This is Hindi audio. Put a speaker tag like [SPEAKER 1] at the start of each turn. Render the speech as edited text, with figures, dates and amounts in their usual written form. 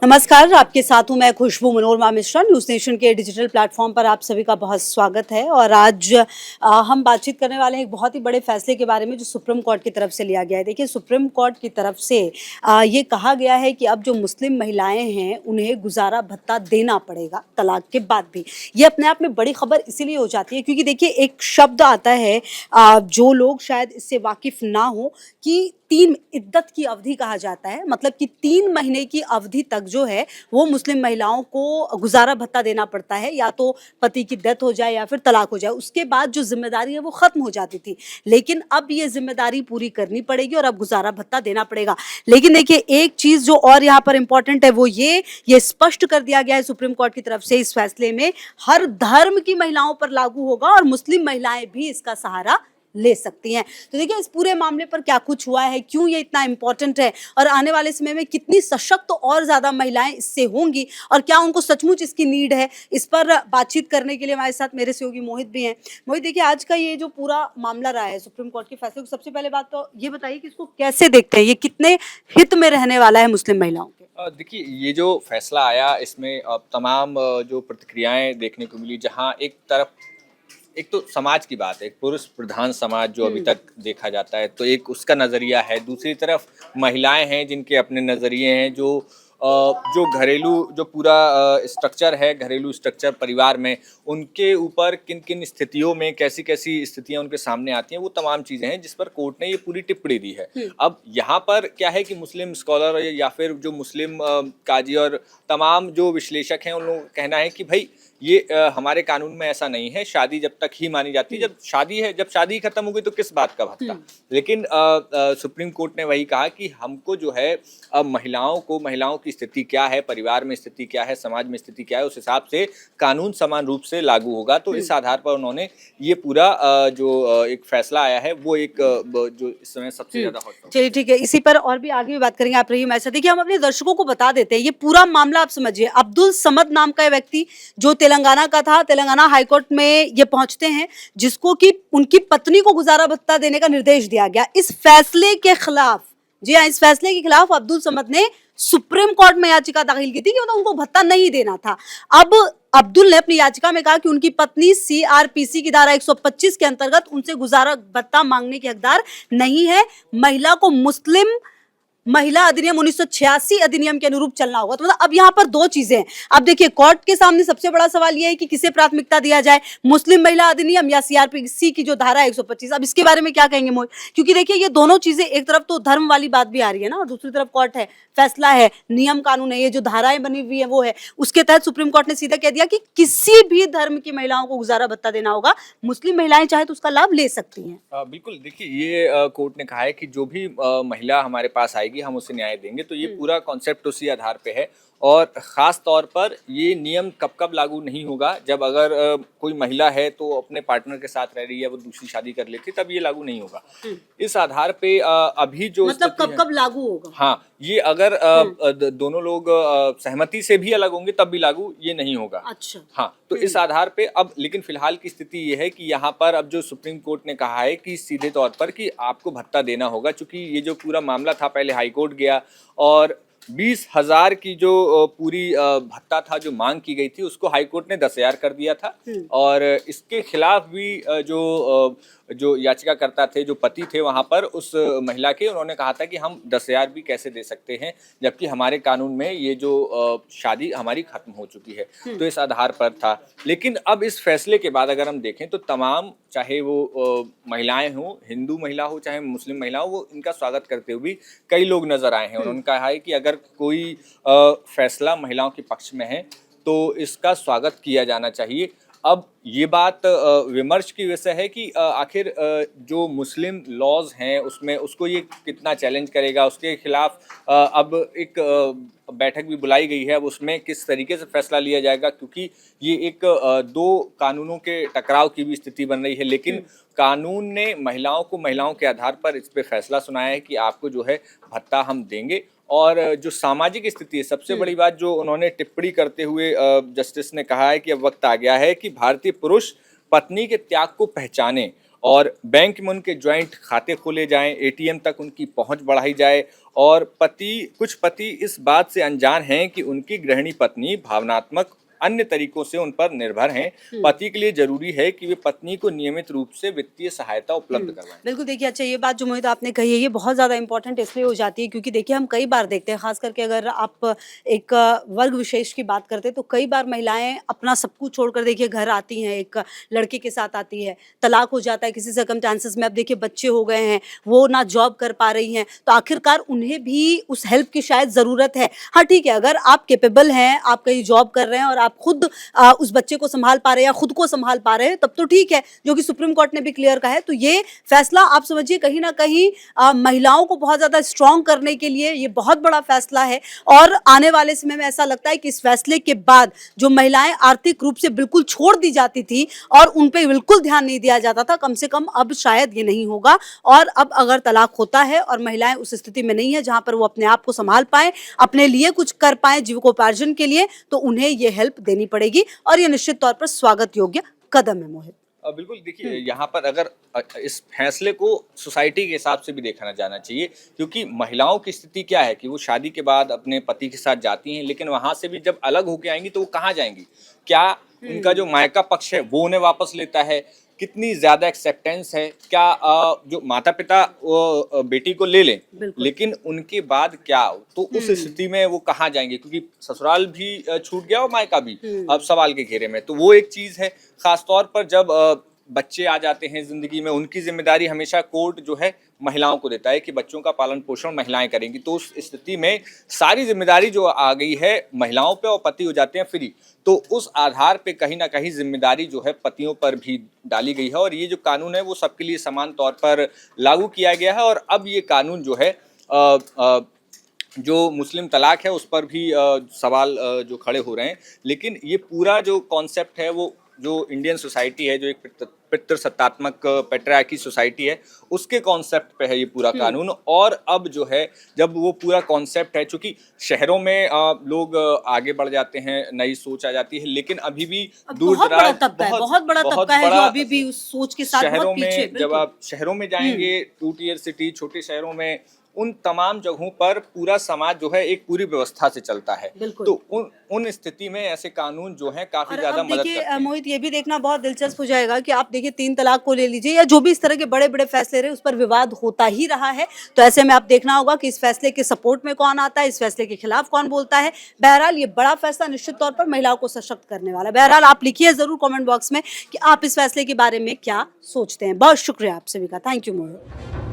[SPEAKER 1] नमस्कार, आपके साथ हूं मैं खुशबू मनोरमा मिश्रा। न्यूज़ नेशन के डिजिटल प्लेटफॉर्म पर आप सभी का बहुत स्वागत है। और आज हम बातचीत करने वाले हैं एक बहुत ही बड़े फैसले के बारे में जो सुप्रीम कोर्ट की तरफ से लिया गया है। देखिए, सुप्रीम कोर्ट की तरफ से ये कहा गया है कि अब जो मुस्लिम महिलाएं हैं उन्हें गुजारा भत्ता देना पड़ेगा तलाक के बाद भी। ये अपने आप में बड़ी खबर इसीलिए हो जाती है क्योंकि देखिए, एक शब्द आता है जो लोग शायद इससे वाकिफ ना हो कि 3 इद्दत की अवधि कहा जाता है। मतलब कि 3 महीने की अवधि तक जो है वो मुस्लिम महिलाओं को गुजारा भत्ता देना पड़ता है, या तो पति की डेथ हो जाए या फिर तलाक हो जाए। उसके बाद जो जिम्मेदारी है वो खत्म हो जाती थी, लेकिन अब ये जिम्मेदारी पूरी करनी पड़ेगी और अब गुजारा भत्ता देना पड़ेगा। लेकिन देखिए, एक चीज जो और यहाँ पर इंपॉर्टेंट है वो ये स्पष्ट कर दिया गया है सुप्रीम कोर्ट की तरफ से इस फैसले में, हर धर्म की महिलाओं पर लागू होगा और मुस्लिम महिलाएं भी इसका सहारा ले सकती हैं। तो देखिए, इस पूरे मामले पर क्या कुछ हुआ है, क्यों ये इतना इंपॉर्टेंट है और आने वाले समय में कितनी सशक्त और ज्यादा महिलाएं इससे होंगी और क्या उनको सचमुच इसकी नीड है, इस पर बातचीत करने के लिए हमारे साथ मेरे सहयोगी मोहित भी हैं। मोहित, देखिए, आज का ये जो पूरा मामला रहा है सुप्रीम कोर्ट के फैसले को, सबसे पहले बात तो ये बताइए कि इसको कैसे देखते हैं, ये कितने हित में रहने वाला है मुस्लिम महिलाओं के?
[SPEAKER 2] देखिए, ये जो फैसला आया इसमें तमाम जो प्रतिक्रियाएं देखने को मिली। जहां एक तरफ एक तो समाज की बात है, एक पुरुष प्रधान समाज जो अभी तक देखा जाता है, तो एक उसका नज़रिया है। दूसरी तरफ महिलाएं हैं जिनके अपने नज़रिए हैं, जो घरेलू जो पूरा स्ट्रक्चर है, घरेलू स्ट्रक्चर परिवार में, उनके ऊपर किन किन स्थितियों में कैसी कैसी स्थितियां उनके सामने आती हैं, वो तमाम चीज़ें हैं जिस पर कोर्ट ने ये पूरी टिप्पणी दी है। अब यहाँ पर क्या है कि मुस्लिम स्कॉलर या फिर जो मुस्लिम काजी और तमाम जो विश्लेषक हैं, उन लोगों का कहना है कि भाई ये हमारे कानून में ऐसा नहीं है। शादी जब तक ही मानी जाती है, जब शादी है, जब शादी खत्म हो गई तो किस बात का भत्ता। लेकिन सुप्रीम कोर्ट ने वही कहा कि हमको जो है महिलाओं की स्थिति क्या है, परिवार में स्थिति क्या है, समाज में स्थिति क्या है, उस हिसाब से कानून समान रूप से लागू होगा। तो इस आधार पर उन्होंने ये पूरा एक फैसला आया है वो जो इस समय सबसे ज्यादा हॉट।
[SPEAKER 1] चलिए, ठीक है, इसी पर और भी आगे भी बात करेंगे। आप रहिए हमारे साथ। देखिए, हम अपने दर्शकों को बता देते हैं ये पूरा मामला। आप समझिए, अब्दुल समद नाम का व्यक्ति जो तेलंगाना का था, तेलंगाना हाईकोर्ट में ये पहुंचते हैं, जिसको कि उनकी पत्नी को गुजारा भत्ता देने का निर्देश दिया गया। इस फैसले के खिलाफ, जी हाँ, इस फैसले के खिलाफ अब्दुल समद ने सुप्रीम कोर्ट में याचिका दाखिल की थी कि मतलब उनको भत्ता नहीं देना था। अब अब्दुल ने अपनी याचिका में कहा कि उनकी पत्नी सीआरपीसी की धारा 125 के अंतर्गत उनसे गुजारा भत्ता मांगने की हकदार नहीं है। महिला को मुस्लिम महिला अधिनियम 1986 अधिनियम के अनुरूप चलना होगा। तो मतलब अब यहाँ पर दो चीजें हैं। अब देखिए, कोर्ट के सामने सबसे बड़ा सवाल यह है कि किसे प्राथमिकता दिया जाए, मुस्लिम महिला अधिनियम या सीआरपीसी की जो धारा है 125। अब इसके बारे में क्या कहेंगे मोहित? क्योंकि देखिए, ये दोनों चीजें, एक तरफ तो धर्म वाली बात भी आ रही है ना, और दूसरी तरफ कोर्ट है, फैसला है, नियम कानून है, ये जो धाराएं बनी हुई है वो है। उसके तहत सुप्रीम कोर्ट ने सीधा कह दिया कि किसी भी धर्म की महिलाओं को गुजारा भत्ता देना होगा। मुस्लिम महिलाएं चाहे तो उसका लाभ ले सकती हैं।
[SPEAKER 2] बिल्कुल, देखिए, ये कोर्ट ने कहा है कि जो भी महिला हमारे पास आएगी हम उसे न्याय देंगे। तो ये पूरा कॉन्सेप्ट उसी आधार पे है। और ख़ास तौर पर ये नियम कब कब लागू नहीं होगा, जब अगर कोई महिला है तो अपने पार्टनर के साथ रह रही है, वो दूसरी शादी कर लेती, तब ये लागू नहीं होगा। इस आधार पे अभी जो
[SPEAKER 1] मतलब कब कब लागू होगा?
[SPEAKER 2] हाँ, ये अगर दोनों लोग सहमति से भी अलग होंगे तब भी लागू ये नहीं होगा।
[SPEAKER 1] अच्छा।
[SPEAKER 2] हाँ, तो इस आधार पे अब लेकिन फिलहाल की स्थिति ये है कि यहाँ पर अब जो सुप्रीम कोर्ट ने कहा है कि सीधे तौर पर कि आपको भत्ता देना होगा, चूंकि ये जो पूरा मामला था पहले हाई कोर्ट गया और 20,000 की जो पूरी भत्ता था जो मांग की गई थी, उसको हाई कोर्ट ने 10,000 कर दिया था। और इसके खिलाफ भी जो याचिकाकर्ता थे, जो पति थे वहां पर उस महिला के, उन्होंने कहा था कि हम 10,000 भी कैसे दे सकते हैं, जबकि हमारे कानून में ये जो शादी हमारी खत्म हो चुकी है। तो इस आधार पर था। लेकिन अब इस फैसले के बाद अगर हम देखें तो तमाम, चाहे वो महिलाएं हों, हिंदू महिला हो चाहे मुस्लिम महिला हो, वो इनका स्वागत करते हुए भी कई लोग नजर आए हैं। उन्होंने कहा है कि अगर कोई फैसला महिलाओं के पक्ष में है तो इसका स्वागत किया जाना चाहिए। अब ये बात विमर्श की विषय है कि आखिर जो मुस्लिम लॉज हैं उसमें उसको ये कितना चैलेंज करेगा, उसके खिलाफ अब एक बैठक भी बुलाई गई है। अब उसमें किस तरीके से फैसला लिया जाएगा, क्योंकि ये एक दो कानूनों के टकराव की भी स्थिति बन रही है। लेकिन कानून ने महिलाओं के आधार पर इस पे फैसला सुनाया है कि आपको जो है भत्ता हम देंगे। और जो सामाजिक स्थिति है, सबसे बड़ी बात जो उन्होंने टिप्पणी करते हुए जस्टिस ने कहा है कि अब वक्त आ गया है कि भारतीय पुरुष पत्नी के त्याग को पहचाने और बैंक में उनके ज्वाइंट खाते खोले जाएं, एटीएम तक उनकी पहुंच बढ़ाई जाए। और कुछ पति इस बात से अनजान हैं कि उनकी गृहिणी पत्नी भावनात्मक अन्य तरीकों से उन पर निर्भर हैं। पति के लिए जरूरी है कि वे पत्नी को नियमित रूप से वित्तीय सहायता उपलब्ध करवाएं।
[SPEAKER 1] बिल्कुल देखिए, अच्छा ये बात जो मोहित आपने कही है ये बहुत ज़्यादा इंपॉर्टेंट इसलिए हो जाती है क्योंकि देखिए हम कई बार देखते हैं, खास करके अगर आप एक वर्ग विशेष की बात करते हैं तो कई बार महिलाएं अपना सब कुछ छोड़कर देखिए घर आती हैं, एक लड़के के साथ आती है, तलाक हो जाता है किसी सर्कमस्टांसेस में, अब देखिए बच्चे हो गए हैं, वो ना जॉब कर पा रही हैं, तो आखिरकार उन्हें भी उस हेल्प की शायद ज़रूरत है। हाँ ठीक है, अगर आप कैपेबल हैं, आप कहीं जॉब कर रहे हैं और आप खुद उस बच्चे को संभाल पा रहे हैं या खुद को संभाल पा रहे हैं तब तो ठीक है, जो कि सुप्रीम कोर्ट ने भी क्लियर कहा है। तो ये फैसला आप समझिए कहीं ना कहीं महिलाओं को बहुत ज़्यादा स्ट्रॉन्ग करने के लिए ये बहुत बड़ा फैसला है। और आने वाले समय में ऐसा लगता है कि इस फैसले के बाद जो महिलाएं आर्थिक रूप से बिल्कुल छोड़ दी जाती थी और उन पर बिल्कुल ध्यान नहीं दिया जाता था, कम से कम अब शायद ये नहीं होगा। और अब अगर तलाक होता है और महिलाएं उस स्थिति में नहीं है जहां पर वो अपने आप को संभाल पाए, अपने लिए कुछ कर पाए जीविकोपार्जन के लिए, तो उन्हें ये हेल्प देनी पड़ेगी और ये निश्चित तौर पर स्वागत योग्य कदम है मोहित।
[SPEAKER 2] बिल्कुल देखिए, यहाँ पर अगर इस फैसले को सोसाइटी के हिसाब से भी देखा जाना चाहिए, क्योंकि महिलाओं की स्थिति क्या है कि वो शादी के बाद अपने पति के साथ जाती हैं, लेकिन वहां से भी जब अलग होके आएंगी तो वो कहाँ जाएंगी? क्या उनका जो मायका पक्ष है वो उन्हें वापस लेता है? कितनी ज्यादा एक्सेप्टेंस है? क्या जो माता पिता बेटी को ले लें, लेकिन उनके बाद क्या? तो उस स्थिति में वो कहाँ जाएंगे? क्योंकि ससुराल भी छूट गया और मायका भी अब सवाल के घेरे में। तो वो एक चीज है, खासतौर पर जब बच्चे आ जाते हैं जिंदगी में, उनकी जिम्मेदारी हमेशा कोर्ट जो है महिलाओं को देता है कि बच्चों का पालन पोषण महिलाएं करेंगी। तो उस स्थिति में सारी जिम्मेदारी जो आ गई है महिलाओं पे और पति हो जाते हैं फ्री। तो उस आधार पे कहीं ना कहीं जिम्मेदारी जो है पतियों पर भी डाली गई है। और ये जो कानून है वो सबके लिए समान तौर पर लागू किया गया है। और अब ये कानून जो है जो मुस्लिम तलाक है उस पर भी सवाल जो खड़े हो रहे हैं। लेकिन ये पूरा जो कॉन्सेप्ट है वो जो इंडियन सोसाइटी है, जो एक पितृसत्तात्मक पैट्रियार्की सोसाइटी है, उसके कॉन्सेप्ट पे है ये पूरा कानून। और अब जो है जब वो पूरा कॉन्सेप्ट है, चूंकि शहरों में लोग आगे बढ़ जाते हैं, नई सोच आ जाती है, लेकिन अभी भी दूर दराज
[SPEAKER 1] बहुत बड़ा तबका है जो अभी भी उस सोच के साथ
[SPEAKER 2] शहरों
[SPEAKER 1] बहुत पीछे।
[SPEAKER 2] में, जब आप शहरों में जाएंगे, 2 टियर सिटी, छोटे शहरों में, उन तमाम जगहों पर पूरा समाज जो है एक पूरी व्यवस्था से चलता है। तो उन स्थिति में ऐसे कानून जो है काफी ज्यादा मदद करते हैं।
[SPEAKER 1] मोहित ये भी देखना बहुत दिलचस्प हो जाएगा कि आप देखिए 3 तलाक को ले लीजिए या जो भी इस तरह के बड़े बड़े फैसले रहे उस पर विवाद होता ही रहा है। तो ऐसे में आप देखना होगा कि इस फैसले के सपोर्ट में कौन आता है, इस फैसले के खिलाफ कौन बोलता है। बहरहाल ये बड़ा फैसला निश्चित तौर पर महिलाओं को सशक्त करने वाला है। बहरहाल आप लिखिए जरूर कॉमेंट बॉक्स में कि आप इस फैसले के बारे में क्या सोचते हैं। बहुत शुक्रिया आप सभी का। Thank you Mohit.